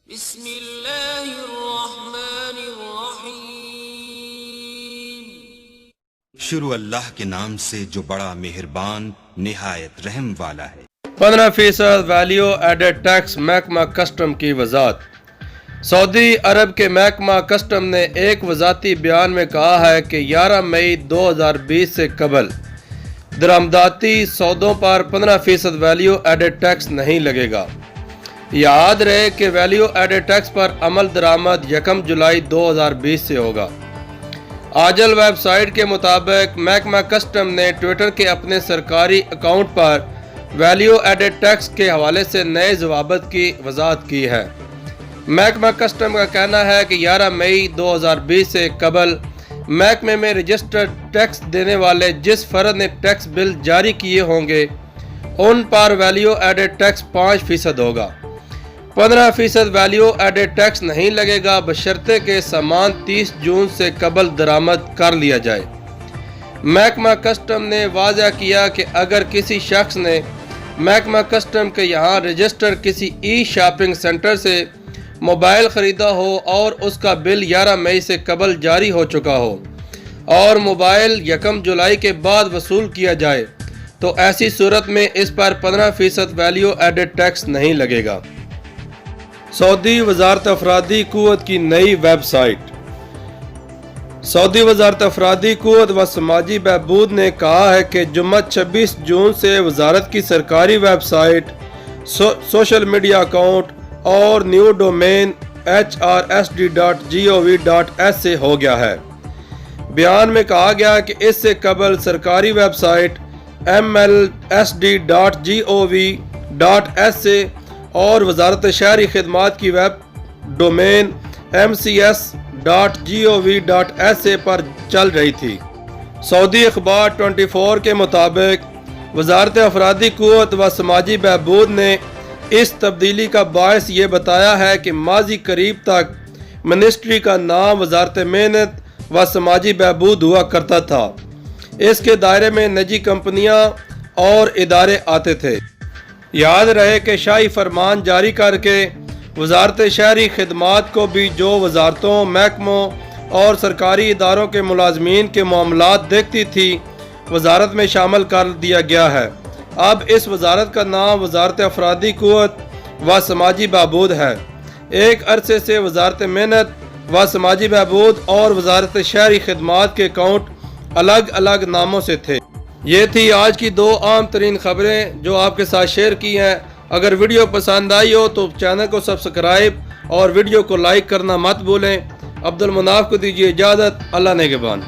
بسم اللہ الرحمن الرحیم۔ شروع اللہ کے نام سے جو بڑا مہربان نہایت رحم والا ہے۔ 15% ویلیو ایڈڈ ٹیکس محکمہ کسٹم کی وضاحت۔ سعودی عرب کے محکمہ کسٹم نے ایک وضاحتی بیان میں کہا ہے کہ 11 مئی 2020 سے قبل درآمداتی سودوں پر 15% ویلیو ایڈڈ ٹیکس نہیں لگے گا۔ یاد رہے کہ ویلیو ایڈڈ ٹیکس پر عمل درآمد 1 جولائی 2020 سے ہوگا۔ آجل ویب سائٹ کے مطابق محکمہ کسٹم نے ٹویٹر کے اپنے سرکاری اکاؤنٹ پر ویلیو ایڈڈ ٹیکس کے حوالے سے نئے ضوابط کی وضاحت کی ہے۔ محکمہ کسٹم کا کہنا ہے کہ 11 مئی 2020 سے قبل محکمے میں رجسٹرڈ ٹیکس دینے والے جس فرد نے ٹیکس بل جاری کیے ہوں گے ان پر ویلیو ایڈڈ ٹیکس 5% ہوگا۔ 15% ویلیو ایڈڈ ٹیکس نہیں لگے گا بشرطے کہ سامان 30 جون سے قبل درآمد کر لیا جائے۔ محکمہ کسٹم نے واضح کیا کہ اگر کسی شخص نے محکمہ کسٹم کے یہاں رجسٹر کسی ای شاپنگ سینٹر سے موبائل خریدا ہو اور اس کا بل 11 مئی سے قبل جاری ہو چکا ہو اور موبائل 1 جولائی کے بعد وصول کیا جائے تو ایسی صورت میں اس پر 15% ویلیو ایڈڈ ٹیکس نہیں لگے گا۔ سعودی وزارت افرادی قوت کی نئی ویب سائٹ۔ سعودی وزارت افرادی قوت و سماجی بہبود نے کہا ہے کہ جمعہ 26 جون سے وزارت کی سرکاری web site, social media account اور نیو ڈومین hrsd.gov.sa ہو گیا ہے۔ بیان میں کہا گیا کہ اس سے قبل سرکاری ویب سائٹ mlsd.gov.sa اور وزارت شہری خدمات کی ویب ڈومین mcs.gov.sa پر چل رہی تھی۔ سعودی اخبار 24 کے مطابق وزارت افرادی قوت و سماجی بہبود نے اس تبدیلی کا باعث یہ بتایا ہے کہ ماضی قریب تک منسٹری کا نام وزارت محنت و سماجی بہبود ہوا کرتا تھا۔ اس کے دائرے میں نجی کمپنیاں اور ادارے آتے تھے۔ یاد رہے کہ شاہی فرمان جاری کر کے وزارت شہری خدمات کو بھی جو وزارتوں، محکموں اور سرکاری اداروں کے ملازمین کے معاملات دیکھتی تھی وزارت میں شامل کر دیا گیا ہے۔ اب اس وزارت کا نام وزارت افرادی قوت و سماجی بہبود ہے۔ ایک عرصے سے وزارت محنت و سماجی بہبود اور وزارت شہری خدمات کے اکاؤنٹ الگ الگ ناموں سے تھے۔ یہ تھی آج کی 2 عام ترین خبریں جو آپ کے ساتھ شیئر کی ہیں۔ اگر ویڈیو پسند آئی ہو تو چینل کو سبسکرائب اور ویڈیو کو لائک کرنا مت بھولیں۔ عبدالمناف کو دیجیے اجازت۔ اللہ نگہبان۔